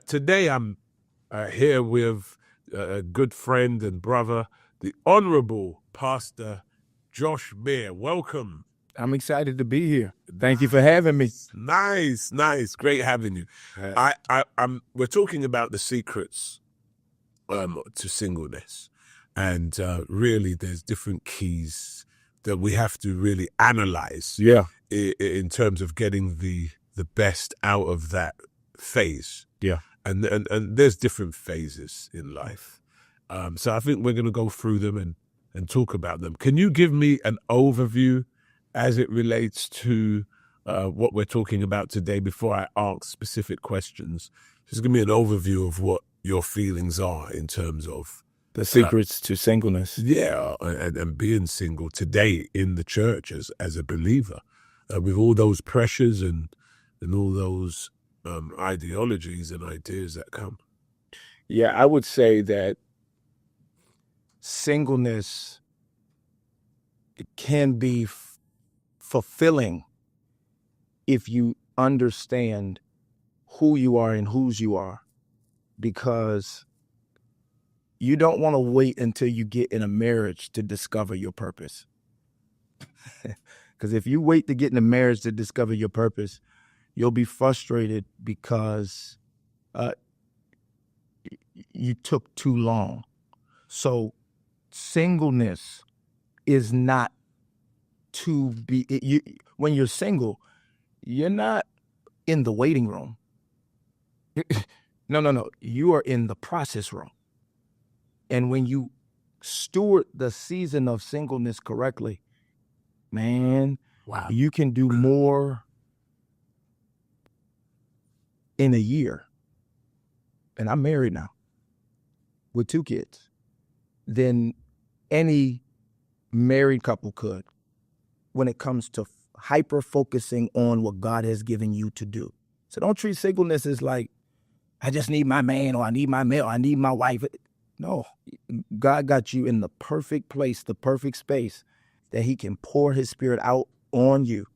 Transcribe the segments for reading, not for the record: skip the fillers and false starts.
Today I'm here with a good friend and brother, the Honorable Pastor Josh Beer. Welcome. I'm excited to be here. Thank you for having me. Nice. Great having you. We're talking about the secrets to singleness, and really, there's different keys that we have to really analyze. Yeah. In terms of getting the best out of that phase. Yeah. And there's different phases in life. So I think we're going to go through them and talk about them. Can you give me an overview as it relates to what we're talking about today before I ask specific questions? Just give me an overview of what your feelings are in terms of the secrets to singleness. Yeah, and being single today in the church as a believer, with all those pressures and all those ideologies and ideas that come. Yeah, I would say that singleness can be fulfilling if you understand who you are and whose you are, because you don't want to wait until you get in a marriage to discover your purpose. Because if you wait to get in a marriage to discover your purpose, you'll be frustrated because you took too long. So singleness is not to be, when you're single, you're not in the waiting room. No. You are in the process room. And when you steward the season of singleness correctly, man, wow, you can do more in a year. And I'm married now with 2 kids than any married couple could when it comes to hyper focusing on what God has given you to do. So don't treat singleness as like, I just need my man, or I need my male, or I need my wife. No, God got you in the perfect place, the perfect space that he can pour his spirit out on you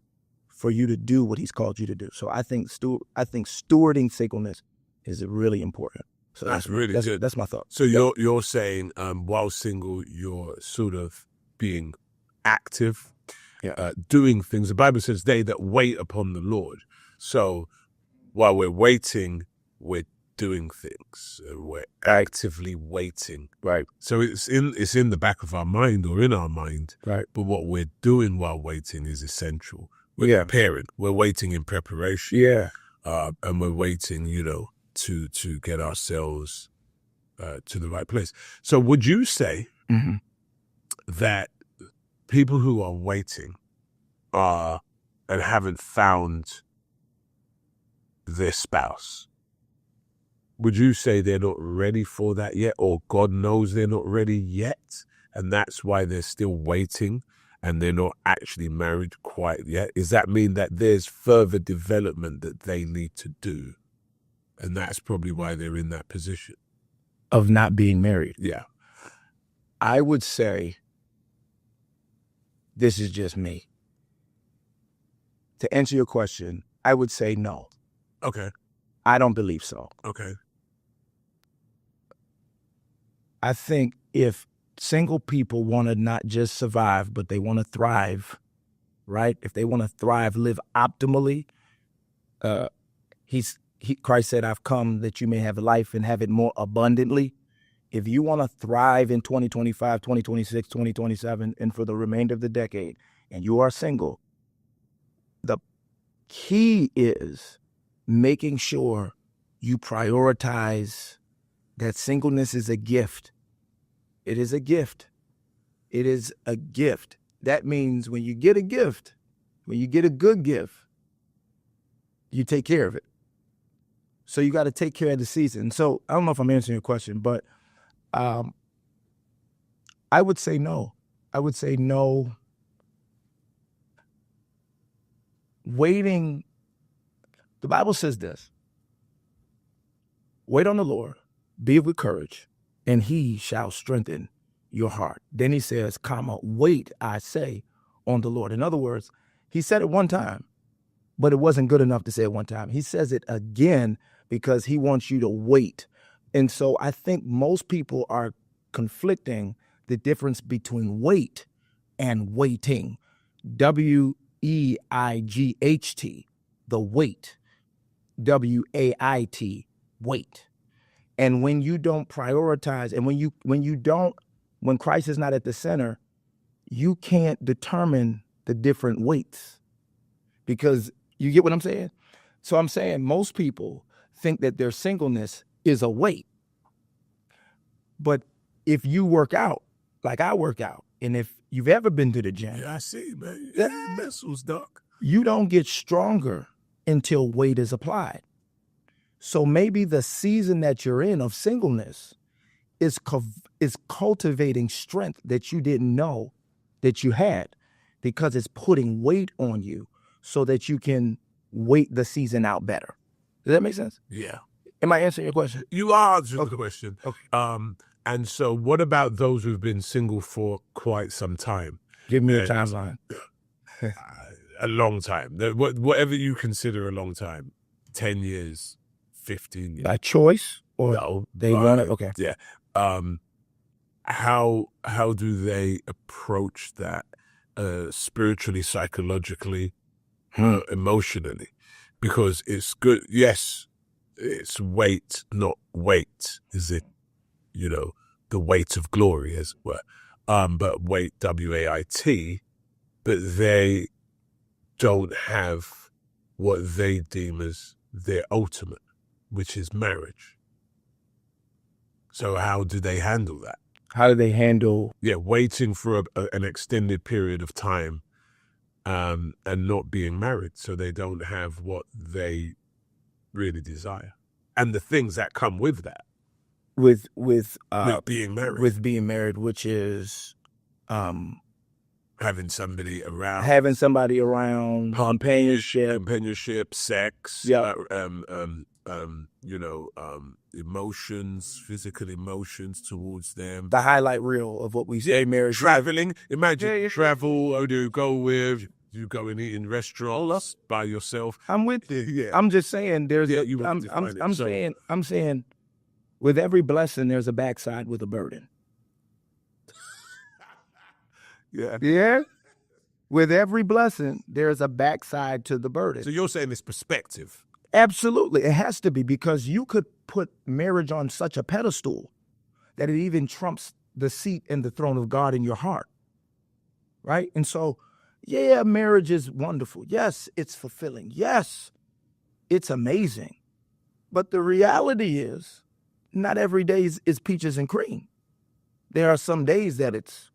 for you to do what he's called you to do. So I think stewarding singleness is really important. So that's really good. That's my thought. So you're saying while single, you're sort of being active, doing things. The Bible says they that wait upon the Lord. So while we're waiting, we're doing things. We're actively waiting. Right. So it's in the back of our mind or in our mind. Right. But what we're doing while waiting is essential. We're preparing. We're waiting in preparation. Yeah. And we're waiting, to get ourselves to the right place. So would you say that people who are waiting and haven't found their spouse, would you say they're not ready for that yet, or God knows they're not ready yet, and that's why they're still waiting and they're not actually married quite yet? Does that mean that there's further development that they need to do, and that's probably why they're in that position of not being married? Yeah. I would say, this is just me. To answer your question, I would say no. Okay. I don't believe so. Okay. I think if single people want to not just survive, but they want to thrive, right? If they want to thrive, live optimally, Christ said, I've come that you may have life and have it more abundantly. If you want to thrive in 2025, 2026, 2027, and for the remainder of the decade, and you are single, the key is making sure you prioritize that singleness is a gift. It is a gift. It is a gift. That means when you get a gift, when you get a good gift, you take care of it. So you got to take care of the season. So I don't know if I'm answering your question, but I would say no. I would say no. Waiting, the Bible says this: wait on the Lord, be of good courage, and he shall strengthen your heart. Then he says, wait, I say, on the Lord. In other words, he said it one time, but it wasn't good enough to say it one time. He says it again because he wants you to wait. And so I think most people are conflicting the difference between wait and waiting. WEIGHT, the wait. WAIT, wait. And when you don't prioritize, and when Christ is not at the center, you can't determine the different weights. Because you get what I'm saying? So I'm saying most people think that their singleness is a weight. But if you work out, like I work out, and if you've ever been to the gym, Yeah, I see, man. Yeah, muscles, doc. you don't get stronger until weight is applied. So maybe the season that you're in of singleness is cultivating strength that you didn't know that you had, because it's putting weight on you so that you can wait the season out better. Does that make sense? Yeah. Am I answering your question? You are answering the question. Okay. And so what about those who've been single for quite some time? Give me a timeline. A long time. Whatever you consider a long time. 10 years, 15 years. By choice, or No, they want it? Okay. Yeah. How do they approach that spiritually, psychologically, emotionally? Because it's good. Yes, it's weight, not weight. Is it, the weight of glory, as it were? But weight, WAIT, but they don't have what they deem as their ultimate, which is marriage. So how do they handle that? How do they handle? Yeah, waiting for an extended period of time and not being married, so they don't have what they really desire. And the things that come with that. With being married. With being married, which is having somebody around. Companionship, sex, yeah. Emotions, physical emotions towards them. The highlight reel of what we say marriage. Traveling. Imagine travel, or do you go with, you go and eat in restaurants by yourself. I'm with you. Yeah. I'm just saying I'm saying with every blessing there's a backside with a burden. Yeah. Yeah. With every blessing, there's a backside to the burden. So you're saying it's perspective. Absolutely. It has to be, because you could put marriage on such a pedestal that it even trumps the seat and the throne of God in your heart. Right? And so, yeah, marriage is wonderful. Yes, it's fulfilling. Yes, it's amazing. But the reality is, not every day is peaches and cream. There are some days that it's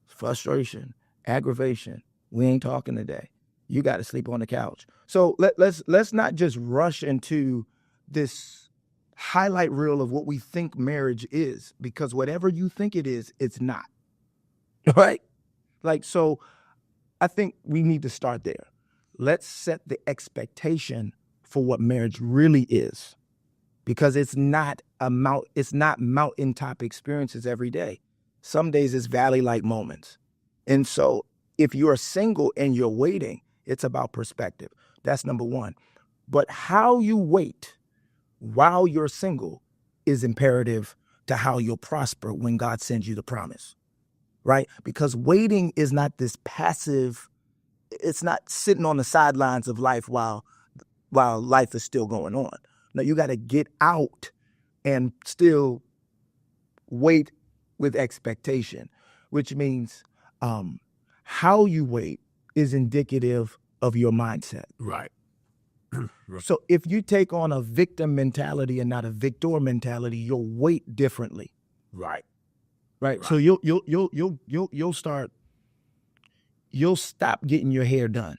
frustration, aggravation. We ain't talking today. You got to sleep on the couch. So let's not just rush into this highlight reel of what we think marriage is, because whatever you think it is, it's not. Right? So I think we need to start there. Let's set the expectation for what marriage really is, because it's not mountaintop experiences every day. Some days it's valley-like moments. And so if you're single and you're waiting, it's about perspective. That's number one. But how you wait while you're single is imperative to how you'll prosper when God sends you the promise, right? Because waiting is not this passive, it's not sitting on the sidelines of life while life is still going on. No, you got to get out and still wait with expectation, which means how you wait is indicative of your mindset. Right. So if you take on a victim mentality and not a victor mentality, you'll wait differently. Right. So you'll stop getting your hair done.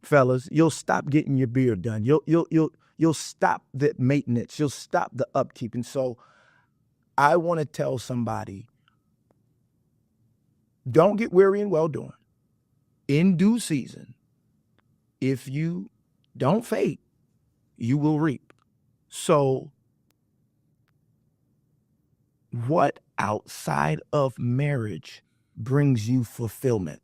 Fellas, you'll stop getting your beard done. You'll stop the maintenance. You'll stop the upkeep. And so I want to tell somebody, don't get weary in well-doing. In due season, if you don't faint, you will reap. So what outside of marriage brings you fulfillment?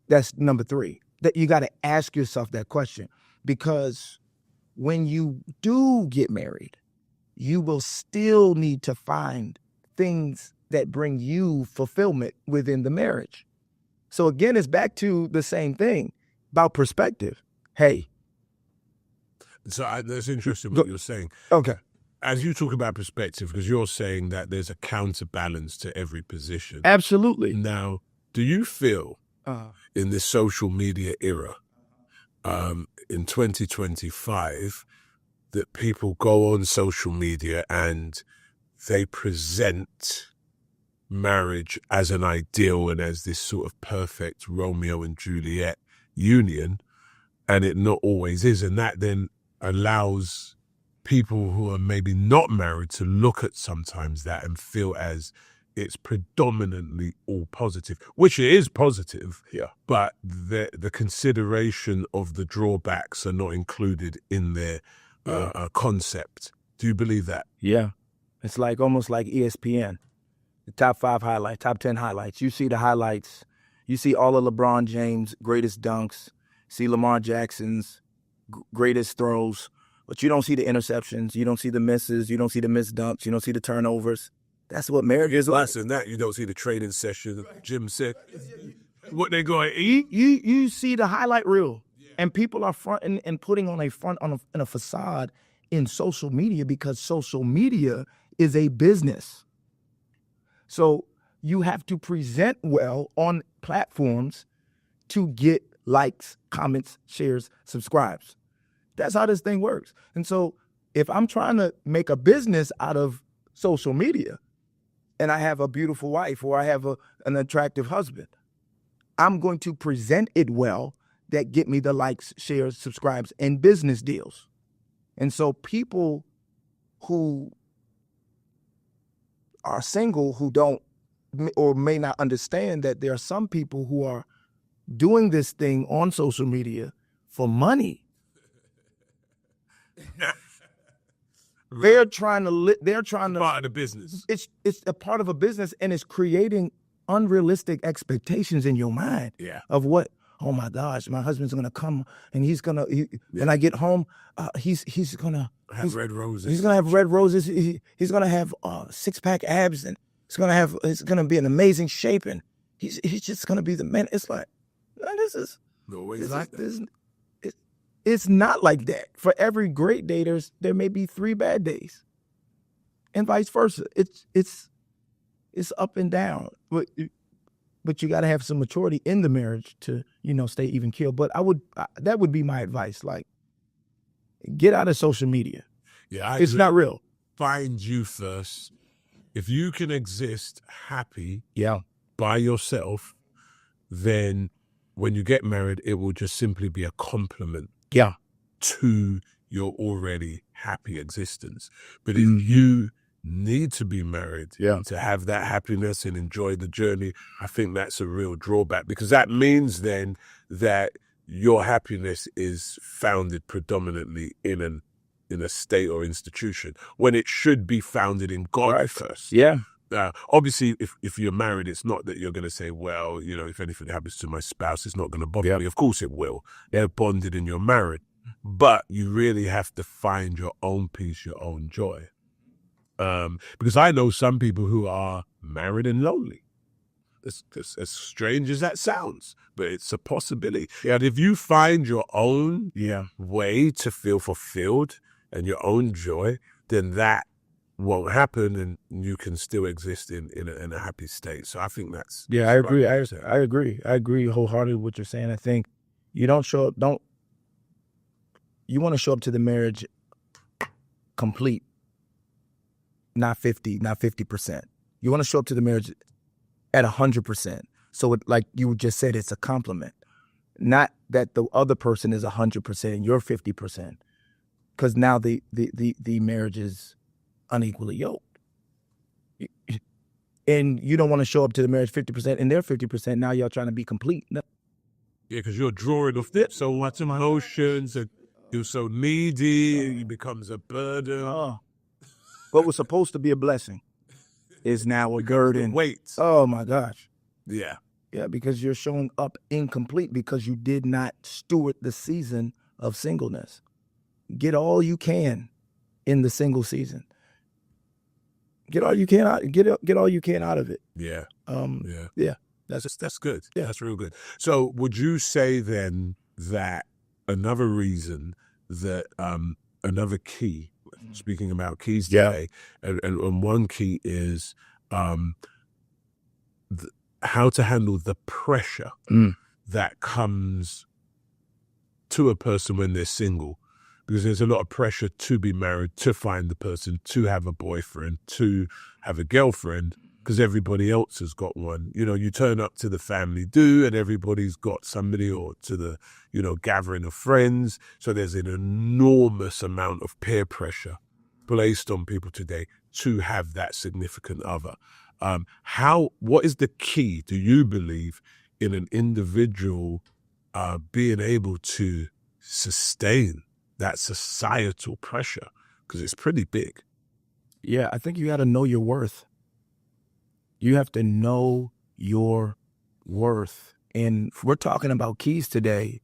That's number 3. That you got to ask yourself that question, because when you do get married, you will still need to find things that bring you fulfillment within the marriage. So again, it's back to the same thing about perspective. Hey. So that's interesting what you're saying. Okay. As you talk about perspective, because you're saying that there's a counterbalance to every position. Absolutely. Now, do you feel in this social media era, in 2025, that people go on social media and they present marriage as an ideal and as this sort of perfect Romeo and Juliet union, and it not always is, and that then allows people who are maybe not married to look at sometimes that and feel as it's predominantly all positive, which it is positive, but the consideration of the drawbacks are not included in their concept. Do you believe that? Yeah. It's like almost like ESPN, the top 5 highlights, top 10 highlights. You see the highlights. You see all of LeBron James' greatest dunks, see Lamar Jackson's greatest throws, but you don't see the interceptions. You don't see the misses. You don't see the missed dunks. You don't see the turnovers. That's what marriage is like. Less than that, you don't see the training session, gym set, what they going to eat. You see the highlight reel, and people are fronting and putting on a facade in social media because social media is a business. So you have to present well on platforms to get likes, comments, shares, subscribes. That's how this thing works. And so if I'm trying to make a business out of social media and I have a beautiful wife or I have an attractive husband, I'm going to present it well that get me the likes, shares, subscribes, and business deals. And so people who are single who don't or may not understand that there are some people who are doing this thing on social media for money. They're trying to part of the business. It's a part of a business, and it's creating unrealistic expectations in your mind of what, oh my gosh, my husband's gonna come and when I get home, he's gonna have red roses. He's gonna have red roses. He's gonna have 6-pack abs, and it's gonna be an amazing shape, and he's just gonna be the man. It's like, no, this is like this. It's not like that. For every great day, there may be 3 bad days, and vice versa. It's up and down, but you got to have some maturity in the marriage to stay even keel. But that would be my advice. Like, get out of social media. Yeah, it's not real. Find you first. If you can exist happy, yeah, by yourself, then when you get married, it will just simply be a compliment. Yeah, to your already happy existence. But if you need to be married to have that happiness and enjoy the journey, I think that's a real drawback, because that means then that your happiness is founded predominantly in a state or institution, when it should be founded in God first. Yeah. Obviously, if you're married, it's not that you're going to say, well, if anything happens to my spouse, it's not going to bother me. Of course it will. They're bonded and you're married. But you really have to find your own peace, your own joy. Because I know some people who are married and lonely. As strange as that sounds, but it's a possibility. And if you find your own way to feel fulfilled and your own joy, then that won't happen, and you can still exist in a happy state. So I think that's I agree. I agree wholeheartedly with what you're saying. I think you want to show up to the marriage complete, not 50%. You want to show up to the marriage at 100%. So like you just said, it's a compliment, not that the other person is 100% and you're 50%, because now the marriage is unequally yoked. And you don't want to show up to the marriage 50% and they're 50%. Now y'all trying to be complete. No. Yeah, because you're drawing off this. So what's emotions, and you're so needy, it becomes a burden. What was supposed to be a blessing is now a burden. Wait. Oh my gosh. Yeah. Yeah, because you're showing up incomplete because you did not steward the season of singleness. get all you can in the single season. Get all you can out. Get all you can out of it. Yeah. Yeah. That's good. Yeah. That's real good. So would you say then that another reason that another key, speaking about keys today, and one key is how to handle the pressure that comes to a person when they're single, because there's a lot of pressure to be married, to find the person, to have a boyfriend, to have a girlfriend, because everybody else has got one. You know, you turn up to the family do and everybody's got somebody, or to the, you know, gathering of friends. So there's an enormous amount of peer pressure placed on people today to have that significant other. What is the key, do you believe, in an individual being able to sustain that societal pressure? Because it's pretty big. Yeah, I think you got to know your worth. You have to know your worth. And we're talking about keys today.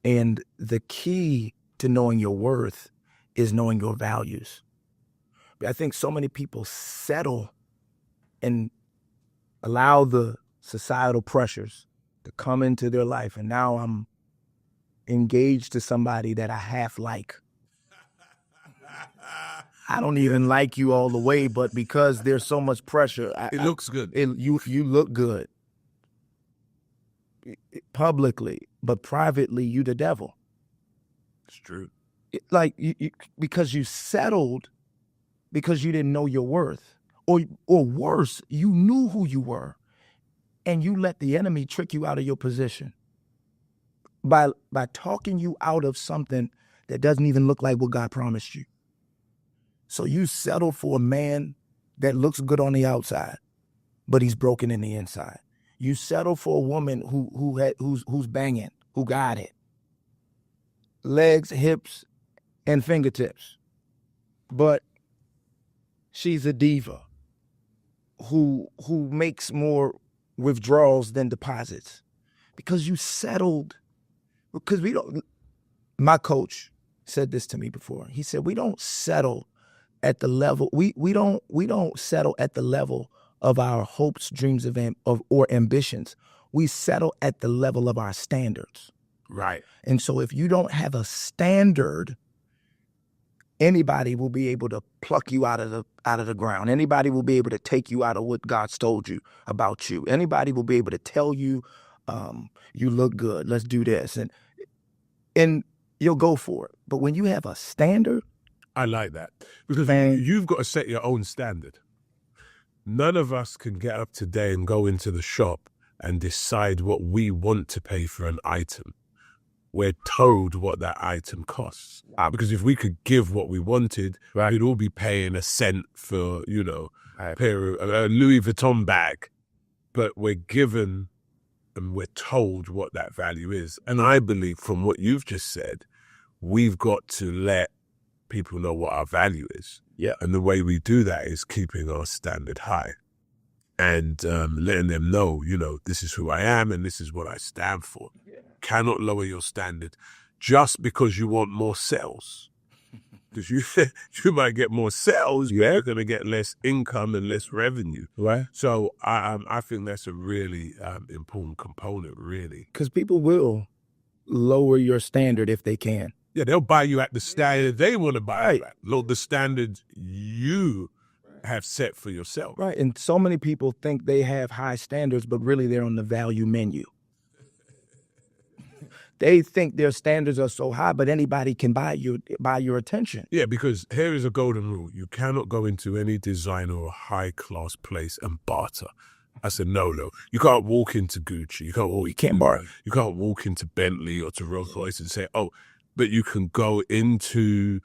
And the key to knowing your worth is knowing your values. I think so many people settle and allow the societal pressures to come into their life. And now I'm engaged to somebody that I half like. I don't even like you all the way, but because there's so much pressure, it looks good. You look good publicly, but privately you the devil. It's true. Because you settled because you didn't know your worth, or worse, you knew who you were, and you let the enemy trick you out of your position by talking you out of something that doesn't even look like what God promised you. So you settle for a man that looks good on the outside, but he's broken in the inside. You settle for a woman who's banging, who got it, legs, hips, and fingertips, but she's a diva who makes more withdrawals than deposits, because you settled. Because my coach said this to me before. He said, we don't settle at the level, we don't settle at the level of our hopes, dreams or ambitions. We settle at the level of our standards. Right. And so if you don't have a standard, anybody will be able to pluck you out of the ground. Anybody will be able to take you out of what God's told you about you. Anybody will be able to tell you, you look good, let's do this. And you'll go for it. But when you have a standard, I like that, because you've got to set your own standard. None of us can get up today and go into the shop and decide what we want to pay for an item. We're told what that item costs. Because if we could give what we wanted, we'd all be paying a cent for, you know, a Louis Vuitton bag. But we're given and we're told what that value is. And I believe, from what you've just said, we've got to let people know what our value is. Yeah. And the way we do that is keeping our standard high and letting them know, you know, this is who I am and this is what I stand for. Yeah. Cannot lower your standard just because you want more sales. Because you might get more sales, you're going to get less income and less revenue. Right. So I think that's a really important component, really. Because people will lower your standard if they can. Yeah, they'll buy you at the standard they want to buy you at. Look, the standard you have set for yourself. Right, and so many people think they have high standards, but really they're on the value menu. They think their standards are so high, but anybody can buy your attention. Yeah, because here is a golden rule. You cannot go into any designer or high-class place and barter. That's a no-no. You can't walk into Gucci. You can't barter. You can't walk into Bentley or to Rolls-Royce and say, oh, but you can go into,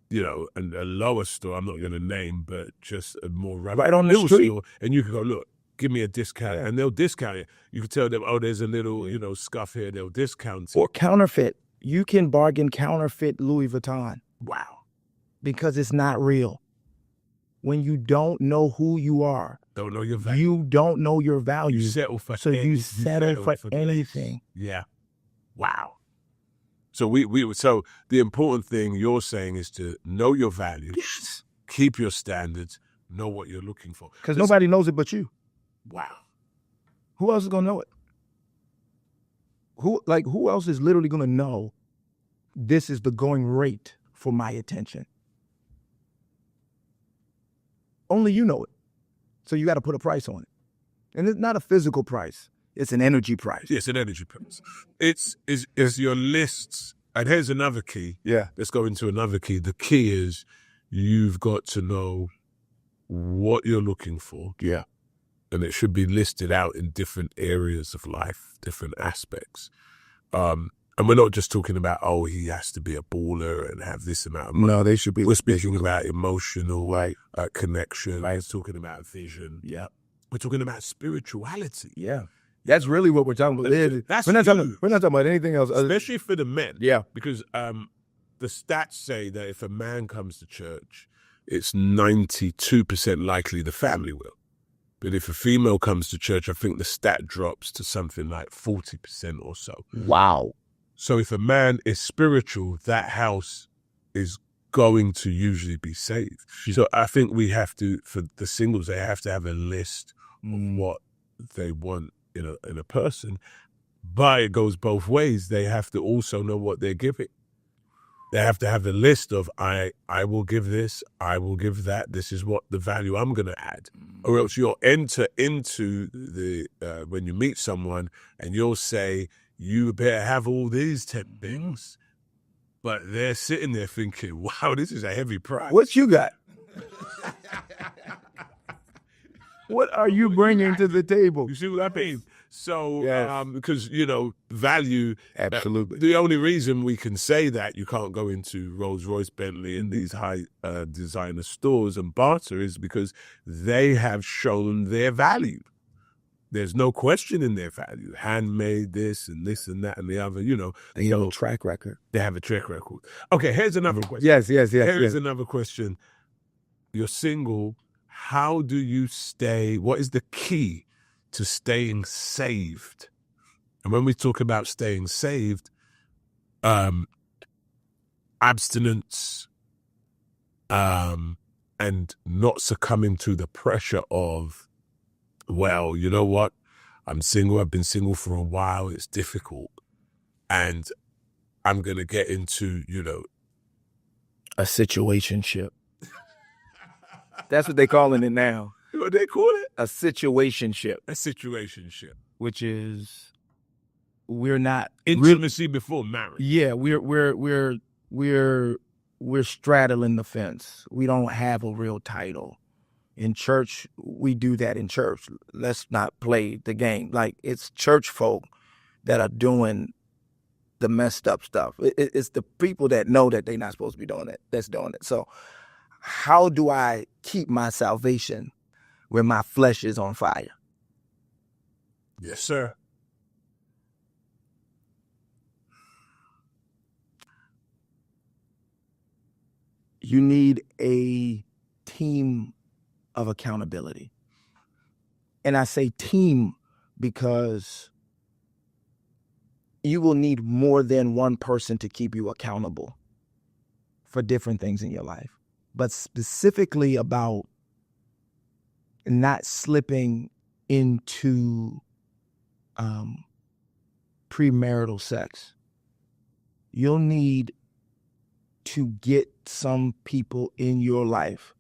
you know, a lower store, I'm not going to name, but just a more right on the street store, and you can go, look, give me a discount, and they'll discount it. You can tell them, oh, there's a little, you know, scuff here, they'll discount it. Or counterfeit. You can bargain counterfeit Louis Vuitton. Wow. Because it's not real. When you don't know who you are, don't know your value. You don't know your value. You settle for anything. Yeah. Wow. So so the important thing you're saying is to know your value, Yes. keep your standards, know what you're looking for. Because nobody knows it but you. Wow. Who else is gonna know it? Who else is literally gonna know this is the going rate for my attention? Only you know it. So you got to put a price on it. And it's not a physical price. It's an energy price. Yes, an energy price. It's your lists. And here's another key. Yeah. Let's go into another key. The key is you've got to know what you're looking for. Yeah. And it should be listed out in different areas of life, different aspects. And we're not just talking about, oh, he has to be a baller and have this amount of money. No, they should be. We're speaking about emotional connection. Right. We're talking about vision. Yeah. We're talking about spirituality. Yeah. That's really what we're talking about. That's we're not huge. talking about anything else. Especially for the men. Yeah. Because the stats say that if a man comes to church, it's 92% likely the family will. But if a female comes to church, I think the stat drops to something like 40% or so. Wow. So if a man is spiritual, that house is going to usually be saved. So I think we have to, for the singles, they have to have a list of what they want in a person. But it goes both ways. They have to also know what they're giving. They have to have a list of, I will give this, I will give that. This is what the value I'm going to add. Or else you'll enter into when you meet someone and you'll say, you better have all these 10 things. But they're sitting there thinking, wow, this is a heavy price. What you got? What are you bringing to the table? You see what I mean? So, Yes. because, value. Absolutely. The only reason we can say that you can't go into Rolls-Royce, Bentley, and these high designer stores and barter is because they have shown their value. There's no question in their value. Handmade this and that and the other, They have a track record. They have a track record. Okay, here's another question. Yes. Here's another question. You're single. How do you stay? What is the key to staying saved? And when we talk about staying saved, abstinence, and not succumbing to the pressure of, well, you know what? I'm single. I've been single for a while. It's difficult. And I'm going to get into, A situationship. That's what they're calling it now. what they call it? A situationship. A situationship. Which is, we're not Intimacy before marriage. Yeah, we're straddling the fence. We don't have a real title. In church, we do that in church. Let's not play the game. Like, it's church folk that are doing the messed up stuff. It's the people that know that they're not supposed to be doing it that's doing it. So how do I keep my salvation when my flesh is on fire? Yes, sir. You need a team of accountability. And I say team because you will need more than one person to keep you accountable for different things in your life. But specifically about not slipping into premarital sex. You'll need to get some people in your life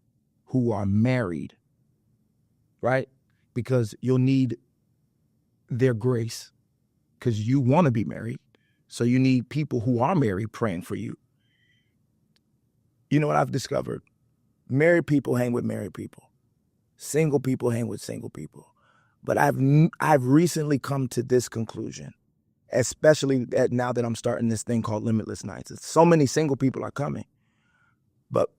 who are married, right? Because you'll need their grace because you want to be married. So you need people who are married praying for you. You know what I've discovered? Married people hang with married people. Single people hang with single people. But I've recently come to this conclusion, especially now that I'm starting this thing called Limitless Nights. So many single people are coming. But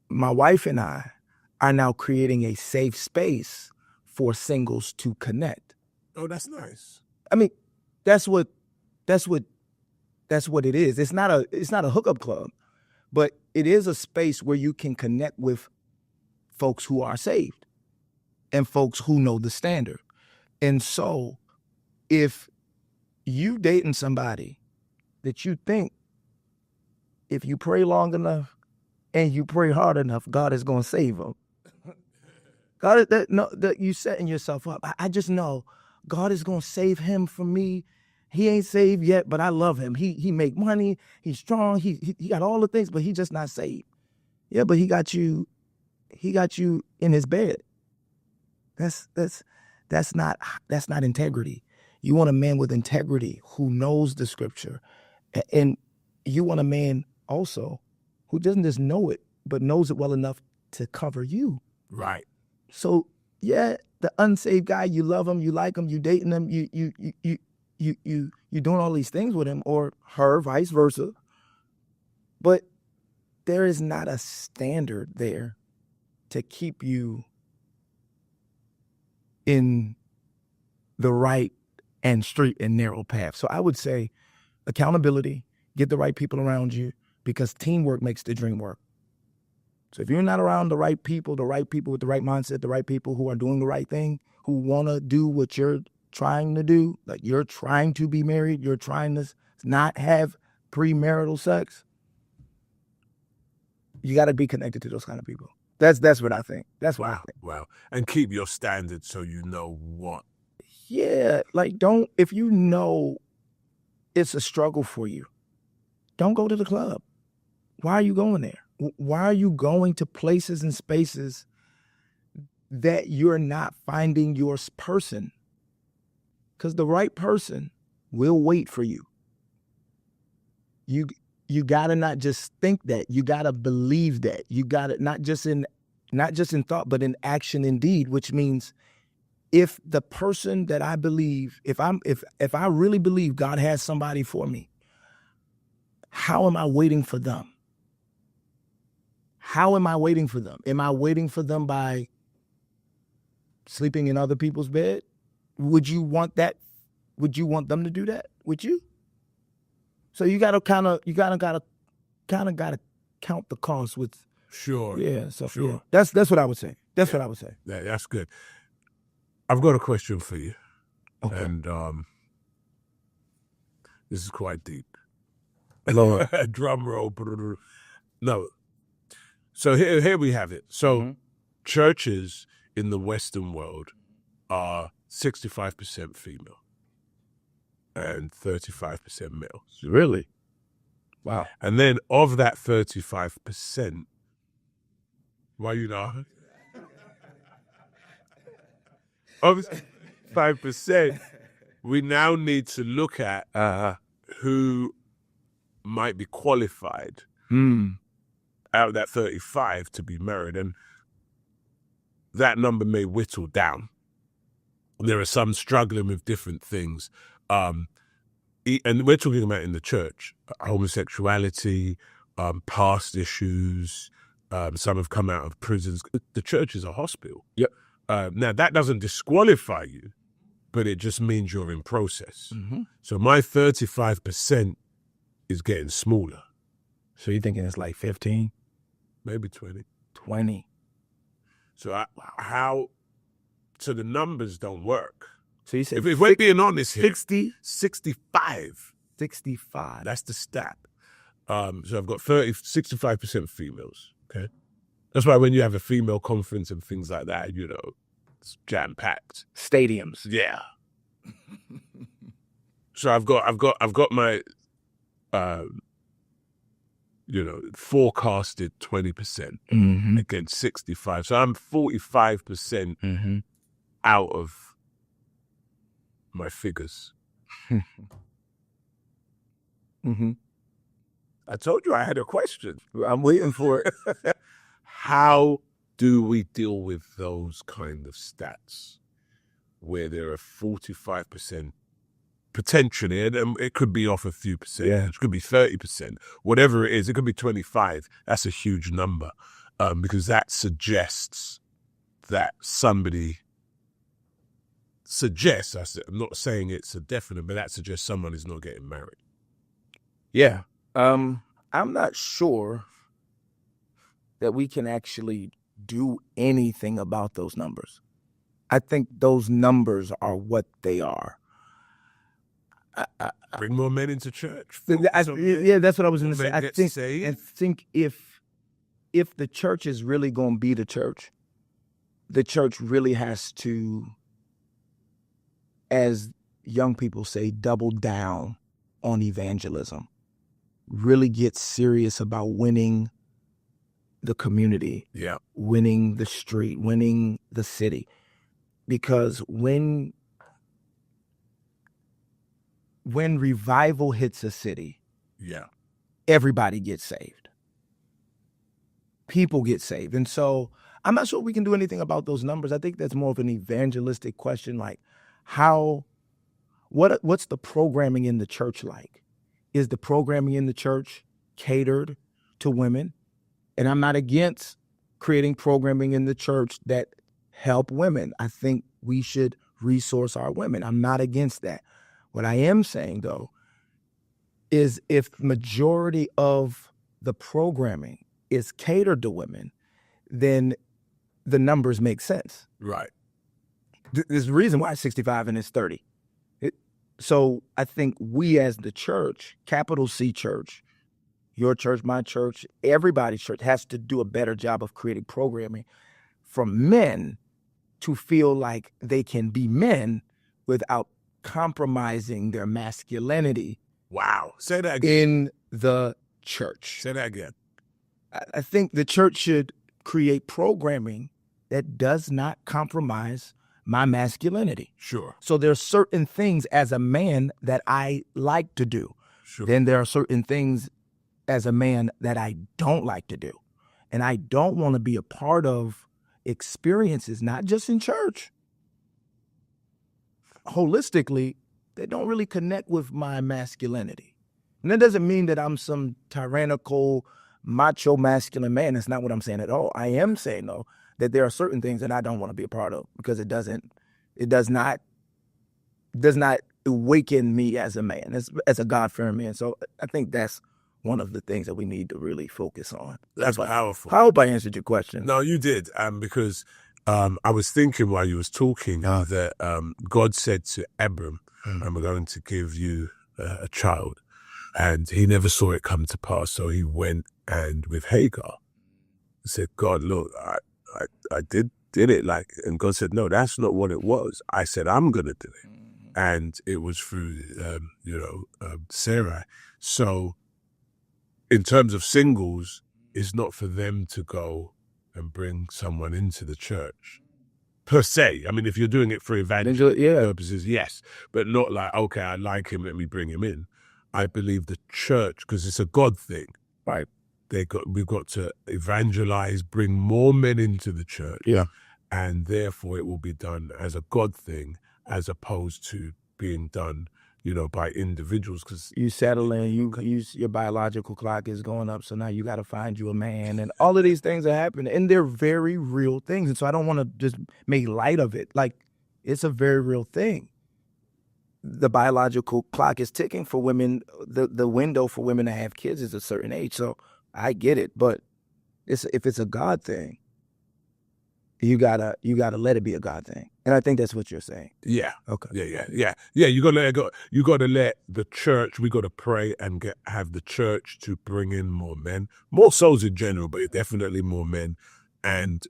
my wife and I are now creating a safe space for singles to connect. Oh, that's nice. I mean, that's what it is. It's not a hookup club, but it is a space where you can connect with folks who are saved and folks who know the standard. And so if you dating somebody that you think if you pray long enough and you pray hard enough, God is going to save them. God, you setting yourself up. I just know God is going to save him from me. He ain't saved yet, but I love him. He make money. He's strong. He got all the things, but he just not saved. Yeah, but he got you in his bed. That's not integrity. You want a man with integrity who knows the scripture, and you want a man also who doesn't just know it, but knows it well enough to cover you. Right. So yeah, the unsaved guy, you love him, you like him, you dating him, you doing all these things with him or her, vice versa. But there is not a standard there to keep you in the right and straight and narrow path. So I would say accountability, get the right people around you, because teamwork makes the dream work. So if you're not around the right people with the right mindset, the right people who are doing the right thing, who want to do what you're trying to do, like you're trying to be married, you're trying to not have premarital sex, you got to be connected to those kind of people. That's what I think. That's what I think. Wow. And keep your standards so you know what. Yeah, like if you know it's a struggle for you, don't go to the club. Why are you going there? Why are you going to places and spaces that you're not finding your person? Because the right person will wait for you. You gotta not just think that. You gotta believe that. You gotta not just in thought, but in action and deed. Which means, if the person that I believe, if I really believe God has somebody for me, how am I waiting for them? How am I waiting for them? Am I waiting for them by sleeping in other people's bed? Would you want that? Would you want them to do that? Would you? So you gotta count the cost with. Sure. Yeah. So sure. Yeah. That's what I would say. That's what I would say. Yeah, that's good. I've got a question for you. Okay. And this is quite deep. Lord. Drum roll. No. So here we have it. So churches in the Western world are 65% female and 35% male. Really? Wow. And then of that 35%, why you know? Of 5%, we now need to look at who might be qualified out of that 35 to be married. And that number may whittle down. There are some struggling with different things. And we're talking about in the church, homosexuality, past issues. Some have come out of prisons. The church is a hospital. Yep. Now, that doesn't disqualify you, but it just means you're in process. So my 35% is getting smaller. So you're thinking it's like 15? Maybe 20. 20. So so the numbers don't work. So you said if we're being honest here, 60? 65. 65. That's the stat. So I've got 65% females. Okay. That's why when you have a female conference and things like that, it's jam-packed. Stadiums. Yeah. So I've got my forecasted 20% against 65. So I'm 45% out of my figures. I told you I had a question. I'm waiting for it. How do we deal with those kind of stats where there are 45% potentially, and it could be off a few percent, it could be 30%, whatever it is, it could be 25. That's a huge number because that suggests that somebody I'm not saying it's a definite, but that suggests someone is not getting married. Yeah. I'm not sure that we can actually do anything about those numbers. I think those numbers are what they are. Bring more men into church. Yeah, that's what I was going to say. Men get saved. I think if the church is really going to be the church really has to, as young people say, double down on evangelism. Really get serious about winning the community, winning the street, winning the city. Because when revival hits a city, everybody gets saved. People get saved. And so I'm not sure we can do anything about those numbers. I think that's more of an evangelistic question, like what's the programming in the church like? Is the programming in the church catered to women? And I'm not against creating programming in the church that help women. I think we should resource our women. I'm not against that. What I am saying, though, is if majority of the programming is catered to women, then the numbers make sense. Right. There's a reason why it's 65 and it's 30. So I think we as the church, capital C church, your church, my church, everybody's church has to do a better job of creating programming for men to feel like they can be men without compromising their masculinity. Wow. Say that again. In the church. Say that again. I think the church should create programming that does not compromise my masculinity. Sure. So there are certain things as a man that I like to do. Sure. Then there are certain things as a man that I don't like to do. And I don't want to be a part of experiences, not just in church, holistically, that don't really connect with my masculinity. And that doesn't mean that I'm some tyrannical, macho, masculine man. That's not what I'm saying at all. I am saying, though, that there are certain things that I don't want to be a part of because it does not awaken me as a man, as a God-fearing man. So I think that's one of the things that we need to really focus on. That's powerful. I hope I answered your question. No, you did, because I was thinking while you was talking that God said to Abram, I'm going to give you a child. And he never saw it come to pass. So he went and with Hagar said, God, look, I did it. And God said, no, that's not what it was. I said, I'm going to do it. And it was through, Sarai. So in terms of singles, it's not for them to go and bring someone into the church per se. I mean, if you're doing it for evangelistic purposes, yes, but not like, okay, I like him, let me bring him in. I believe the church, because it's a God thing, right? We've got to evangelize, bring more men into the church, and therefore it will be done as a God thing, as opposed to being done, by individuals. Because you settle in, your biological clock is going up, so now you got to find you a man, and all of these things are happening, and they're very real things. And so I don't want to just make light of it. Like, it's a very real thing. The biological clock is ticking for women. The window for women to have kids is a certain age. So I get it, but if it's a God thing, you gotta let it be a God thing. And I think that's what you're saying. Yeah. Okay. Yeah. You gotta let it go. You gotta let the church. We gotta pray and have the church to bring in more men, more souls in general, but definitely more men, and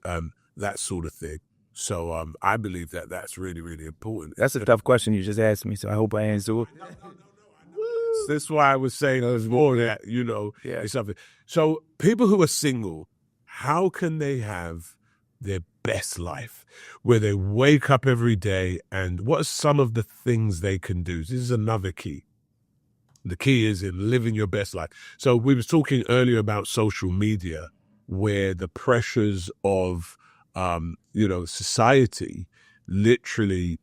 that sort of thing. So I believe that that's really, really important. That's a tough question you just asked me, so I hope I answered it. That's why I was saying there's more that, it's something. So people who are single, how can they have their best life where they wake up every day, and what are some of the things they can do? This is another key. The key is in living your best life. So we was talking earlier about social media, where the pressures of society literally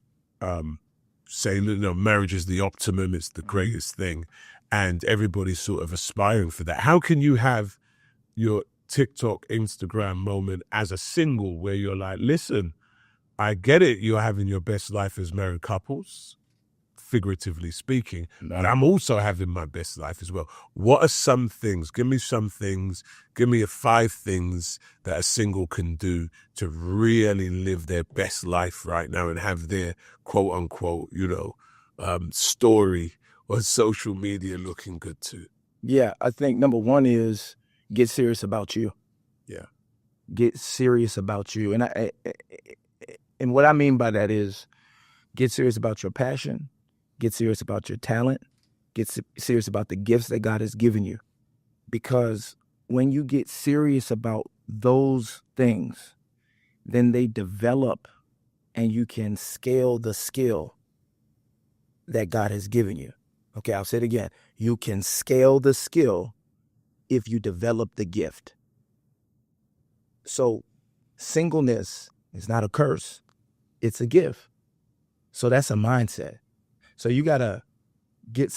say, marriage is the optimum, it's the greatest thing, and everybody's sort of aspiring for that. How can you have your TikTok, Instagram moment as a single where you're like, listen, I get it, you're having your best life as married couples, figuratively speaking, but I'm also having my best life as well. What are some things? Give me some things. Give me 5 things that a single can do to really live their best life right now and have their quote unquote, story or is social media looking good too? Yeah, I think number one is get serious about you. Yeah. Get serious about you. And what I mean by that is get serious about your passion, get serious about your talent, get serious about the gifts that God has given you. Because when you get serious about those things, then they develop and you can scale the skill that God has given you. Okay, I'll say it again. You can scale the skill if you develop the gift. So singleness is not a curse, it's a gift. So that's a mindset. So you got to get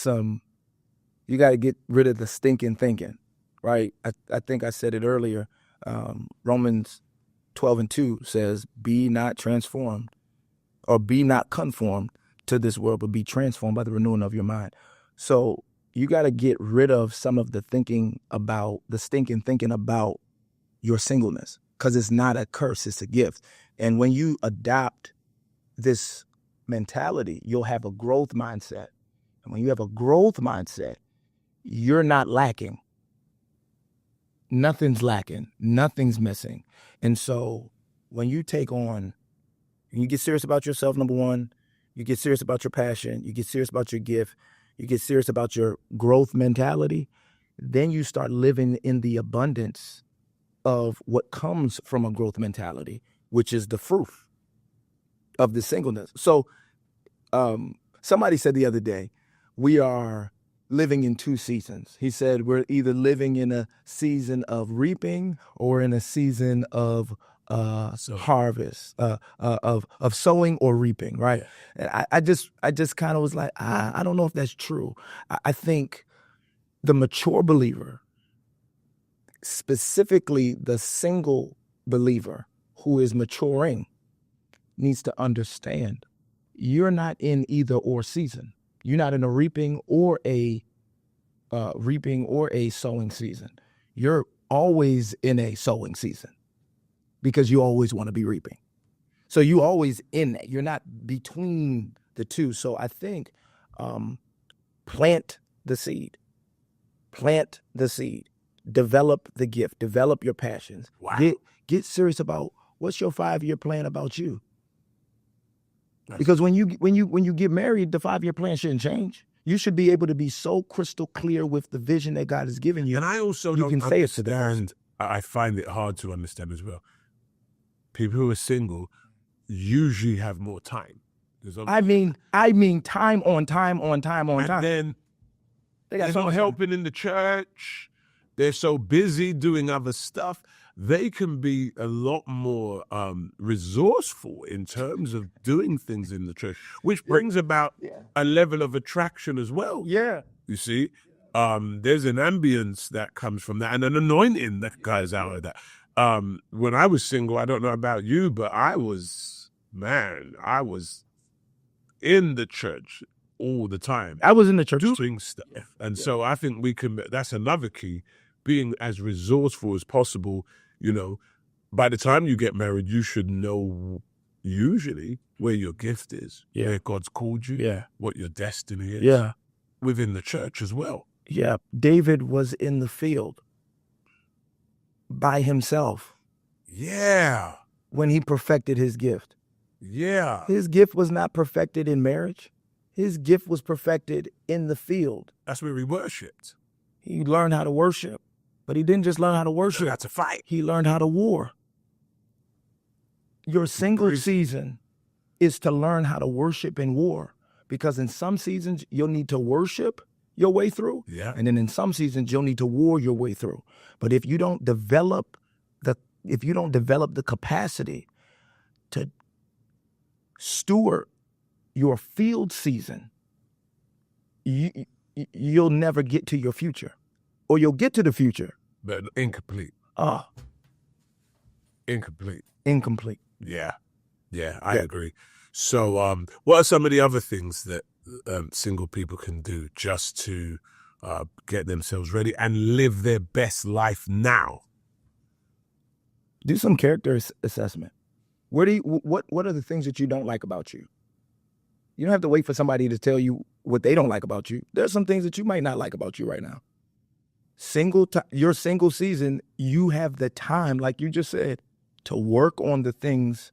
rid of the stinking thinking, right? I think I said it earlier. Romans 12:2 says, be not transformed or be not conformed to this world, but be transformed by the renewing of your mind. So you got to get rid of some of the stinking thinking about your singleness, because it's not a curse, it's a gift. And when you adopt this mentality, you'll have a growth mindset. And when you have a growth mindset, you're not lacking. Nothing's lacking. Nothing's missing. And so when you you get serious about yourself, number one, you get serious about your passion, you get serious about your gift, you get serious about your growth mentality, then you start living in the abundance of what comes from a growth mentality, which is the fruit of the singleness. So somebody said the other day, we are living in two seasons. He said we're either living in a season of reaping or in a season of harvest, of sowing or reaping, right? And I just kind of was like, I don't know if that's true. I think the mature believer, specifically the single believer who is maturing, needs to understand you're not in either or season. You're not in a reaping or a sowing season. You're always in a sowing season because you always want to be reaping. So you always in that. You're not between the two. So I think plant the seed. Plant the seed. Develop the gift. Develop your passions. Wow. Get serious about what's your 5-year plan about you. Because when you get married, the 5-year plan shouldn't change. You should be able to be so crystal clear with the vision that God has given you. And I also you can say it to them. I find it hard to understand as well. People who are single usually have more time. I mean, time on time. And then they got no helping in the church. They're so busy doing other stuff. They can be a lot more resourceful in terms of doing things in the church, which brings about a level of attraction as well. Yeah. You see, there's an ambience that comes from that and an anointing that comes out of that. When I was single, I don't know about you, but I was in the church all the time. I was in the church doing stuff. Yeah. And so I think that's another key, being as resourceful as possible. You know, by the time you get married, you should know usually where your gift is, where God's called you, what your destiny is, within the church as well. Yeah, David was in the field by himself. Yeah. When he perfected his gift. Yeah. His gift was not perfected in marriage. His gift was perfected in the field. That's where he worshipped. He learned how to worship. But he didn't just learn how to worship. He had to fight. He learned how to war. Your single season is to learn how to worship and war. Because in some seasons, you'll need to worship your way through. Yeah. And then in some seasons, you'll need to war your way through. But if you don't develop the capacity to steward your field season, you'll never get to your future. Or you'll get to the future. But incomplete. Incomplete. Yeah. Yeah, I agree. So what are some of the other things that single people can do just to get themselves ready and live their best life now? Do some character assessment. What are the things that you don't like about you? You don't have to wait for somebody to tell you what they don't like about you. There's some things that you might not like about you right now. Your single season, you have the time, like you just said, to work on the things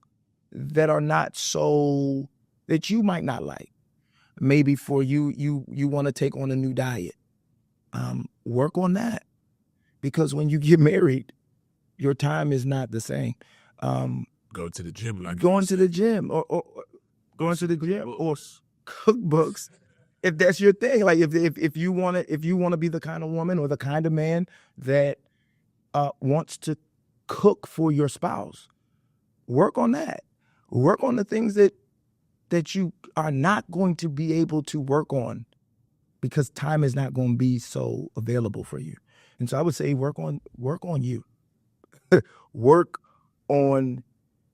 that are not so, that you might not like. Maybe for you want to take on a new diet. Work on that. Because when you get married, your time is not the same. Go to the gym, like going to the gym or going to the gym or cookbooks. If that's your thing, like if you want to be the kind of woman or the kind of man that wants to cook for your spouse, work on that. Work on the things that you are not going to be able to work on because time is not going to be so available for you. And so I would say work on you. Work on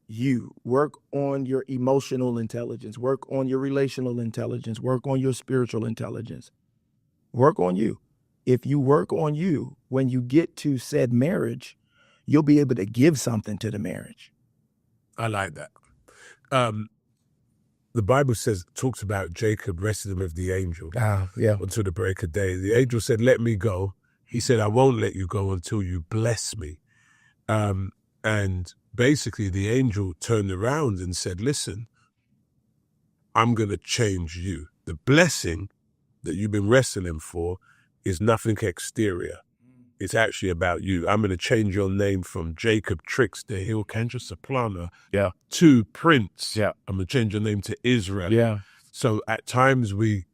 you. Work on your emotional intelligence. Work on your relational intelligence. Work on your spiritual intelligence. Work on you. If you work on you, when you get to said marriage, you'll be able to give something to the marriage. I like that. The Bible talks about Jacob wrestling with the angel until the break of day. The angel said, "Let me go." He said, "I won't let you go until you bless me." And basically the angel turned around and said, "Listen, I'm going to change you. The blessing that you've been wrestling for is nothing exterior. It's actually about you. I'm going to change your name from Jacob Trickster, Hill Cantor Supplanter, to Prince. I'm going to change your name to Israel." So at times we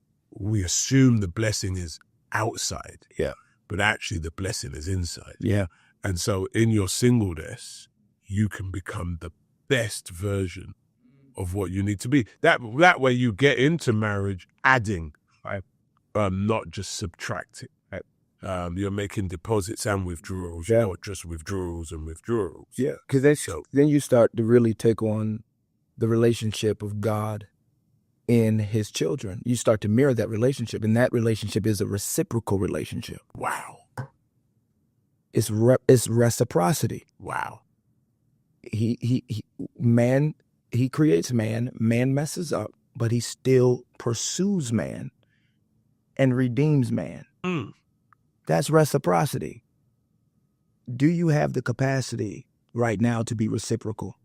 assume the blessing is outside. But actually the blessing is inside. And so in your singleness, you can become the best version of what you need to be. That way you get into marriage adding, not just subtracting. You're making deposits and withdrawals, not just withdrawals and withdrawals. Because then you start to really take on the relationship of God and his children. You start to mirror that relationship, and that relationship is a reciprocal relationship. Wow. It's reciprocity. Wow. He creates man messes up, but he still pursues man and redeems man. That's reciprocity. Do you have the capacity right now to be reciprocal?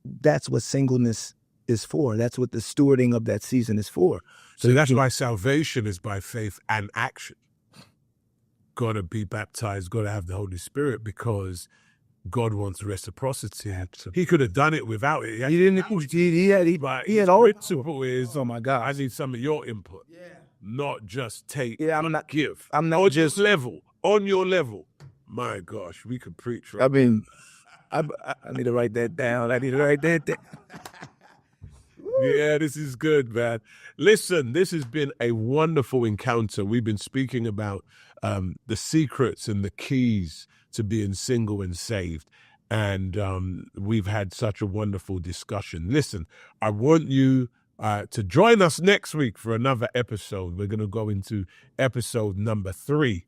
That's what singleness is for. That's what the stewarding of that season is for. So that's why salvation is by faith and action. Got to be baptized, got to have the Holy Spirit, because God wants reciprocity. He could have done it without it. He didn't. He had all. Principle is, oh my God, I need some of your input. Not just take. I'm not give. I'm not on just level. On your level. My gosh, we could preach. Right? I mean, I need to write that down. Yeah, this is good, man. Listen, this has been a wonderful encounter. We've been speaking about the secrets and the keys to being single and saved. And we've had such a wonderful discussion. Listen, I want you to join us next week for another episode. We're going to go into episode number 3.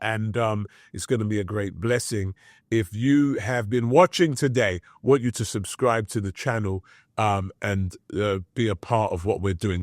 And it's going to be a great blessing. If you have been watching today, I want you to subscribe to the channel and be a part of what we're doing.